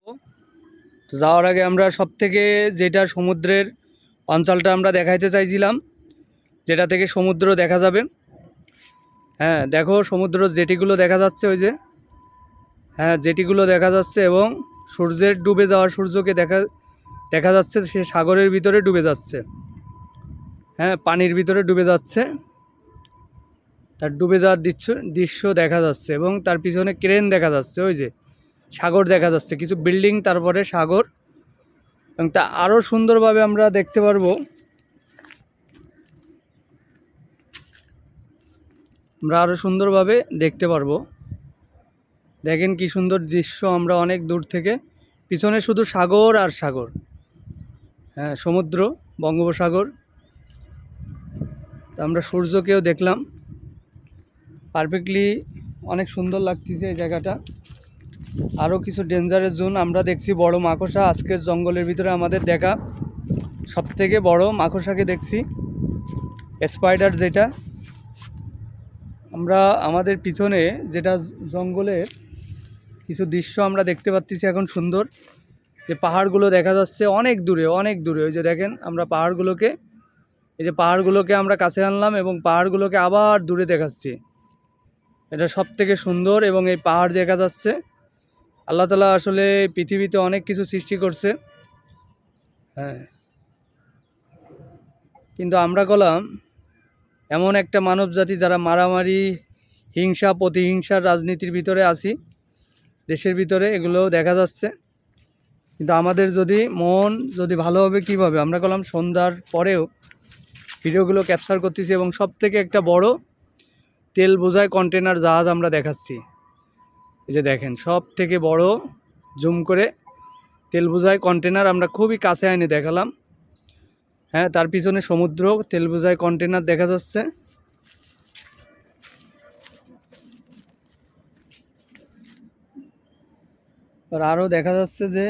তো যাওয়ার আগে আমরা সবথেকে যেটা সমুদ্রের অঞ্চলটা আমরা দেখাইতে চাইছিলাম, যেটা থেকে সমুদ্র দেখা যাবে। হ্যাঁ দেখো, সমুদ্র জেটিগুলো দেখা যাচ্ছে, ওই যে হ্যাঁ জেটিগুলো দেখা যাচ্ছে, এবং সূর্যের ডুবে যাওয়ার সূর্যকে দেখা যাচ্ছে, সে সাগরের ভিতরে ডুবে যাচ্ছে। হ্যাঁ, পানির ভিতরে ডুবে যাচ্ছে, তার ডুবে যাওয়ার দৃশ্য দেখা যাচ্ছে, এবং তার পিছনে ক্রেন দেখা যাচ্ছে, ওই যে সাগর দেখা যাচ্ছে, কিছু বিল্ডিং, তারপরে সাগর, এবং তা আরও সুন্দরভাবে আমরা দেখতে পারবো। আমরা আরও সুন্দরভাবে দেখতে পারবো। দেখেন কি সুন্দর দৃশ্য, আমরা অনেক দূর থেকে, পিছনে শুধু সাগর আর সাগর। হ্যাঁ, সমুদ্র, বঙ্গোপসাগর। আমরা সূর্যকেও দেখলাম পারফেক্টলি, অনেক সুন্দর লাগতেছে এই জায়গাটা। আরও কিছু ডেঞ্জারাস জোন আমরা দেখছি, বড় মাকড়সা। আজকের জঙ্গলের ভিতরে আমাদের দেখা সবথেকে বড় মাকড়সাকে দেখছি, স্পাইডার, যেটা আমরা আমাদের পিছনে, যেটা জঙ্গলের কিছু দৃশ্য আমরা দেখতে পাচ্ছি এখন সুন্দর, যে পাহাড়গুলো দেখা যাচ্ছে অনেক দূরে, অনেক দূরে। ওই যে দেখেন, আমরা পাহাড়গুলোকে, এই যে পাহাড়গুলোকে আমরা কাছে আনলাম এবং পাহাড়গুলোকে আবার দূরে দেখাচ্ছি। এটা সবথেকে সুন্দর, এবং এই পাহাড় দেখা যাচ্ছে। আল্লাহ তাআলা আসলে পৃথিবীতে অনেক কিছু সৃষ্টি করছে। হ্যাঁ, কিন্তু আমরা গেলাম এমন একটা মানব জাতি যারা মারামারি, হিংসা, প্রতিহিংসার রাজনীতির ভিতরে আছি দেশের ভিতরে, এগুলোও দেখা যাচ্ছে। কিন্তু আমাদের যদি মন যদি ভালো হবে, কীভাবে আমরা গেলাম সন্ধ্যার পরেও ভিডিওগুলো ক্যাপচার করতেছি, এবং সবথেকে একটা বড় তেল বোঝাই কন্টেনার জাহাজ আমরা দেখাচ্ছি। এই যে দেখেন, সব থেকে বড় জুম করে তেল বোঝাই কন্টেনার আমরা খুবই কাছে আইনে দেখালাম। হ্যাঁ, তার পিছনে সমুদ্র, তেল বোঝাই কন্টেনার দেখা যাচ্ছে। আর আরও দেখা যাচ্ছে যে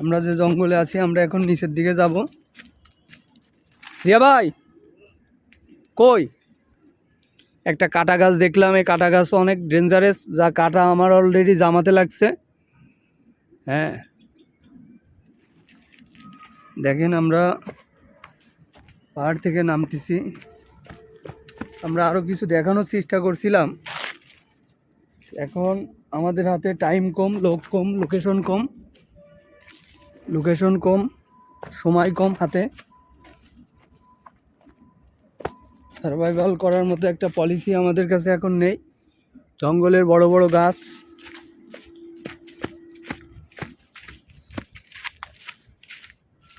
আমরা যে জঙ্গলে আছি, আমরা এখন নিচের দিকে যাব। জিয়া ভাই কই? একটা কাটা গাছ দেখলাম, এই কাটা গাছ অনেক ডেঞ্জারাস, যা কাটা আমার অলরেডি জামাতে লাগছে। হ্যাঁ দেখেন, আমরা পাহাড় থেকে নামতেছি। আমরা আরও কিছু দেখানোর চেষ্টা করছিলাম, এখন আমাদের হাতে টাইম কম, লোক কম, লোকেশন কম, সময় কম হাতে। সার্ভাইভাল করার মতো একটা পলিসি আমাদের কাছে এখন নেই। জঙ্গলের বড় বড় গাছ,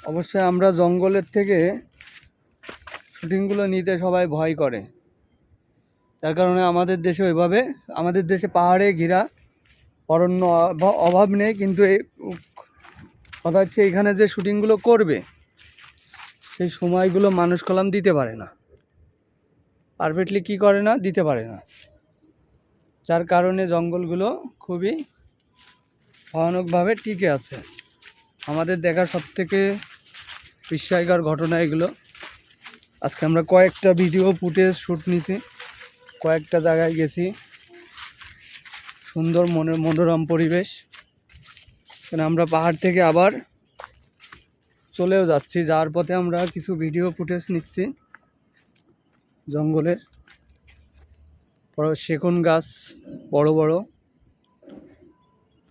অবশ্যই আমরা জঙ্গলের থেকে শুটিংগুলো নিতে সবাই ভয় করে, তার কারণে আমাদের দেশে ওইভাবে, আমাদের দেশে পাহাড়ে ঘেরা অরণ্য অভাব নেই, কিন্তু এই কথা হচ্ছে এখানে যে শুটিংগুলো করবে সেই সময়গুলো মানুষ কলম দিতে পারে না, পারফেক্টলি কি করে না, দিতে পারে না, যার কারণে জঙ্গলগুলো খুবই ভয়ানকভাবে টিকে আছে। আমাদের দেখা সবথেকে বিস্ময়কর ঘটনা এগুলো। আজকে আমরা কয়েকটা ভিডিও ফুটেজ শ্যুট নিছি, কয়েকটা জায়গায় গেছি, সুন্দর মনোরম পরিবেশ। আমরা পাহাড় থেকে আবার চলেও যাচ্ছি, যাওয়ার পথে আমরা কিছু ভিডিও ফুটেজ নিচ্ছি জঙ্গলের। সেগুন গাছ বড় বড়,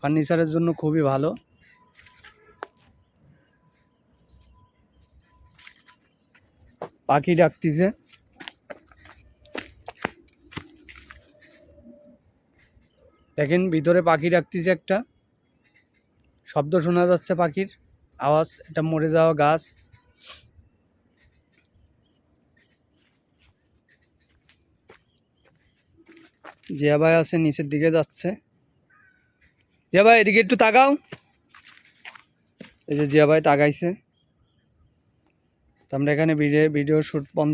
ফার্নিচারের জন্য খুবই ভালো। পাখি ডাকতেছে, দেখেন ভিতরে পাখি ডাকতেছে, একটা শব্দ শোনা যাচ্ছে, পাখির আওয়াজ। এটা মরে যাওয়া গাছ। জিয়া ভাই আছে, নিচের দিকে যাচ্ছে। জিয়া ভাই এদিকে একটু তাকাও। এই যে জিয়া ভাই তাকাইছে। তো আমরা এখানে ভিডিও শ্যুট বন্ধ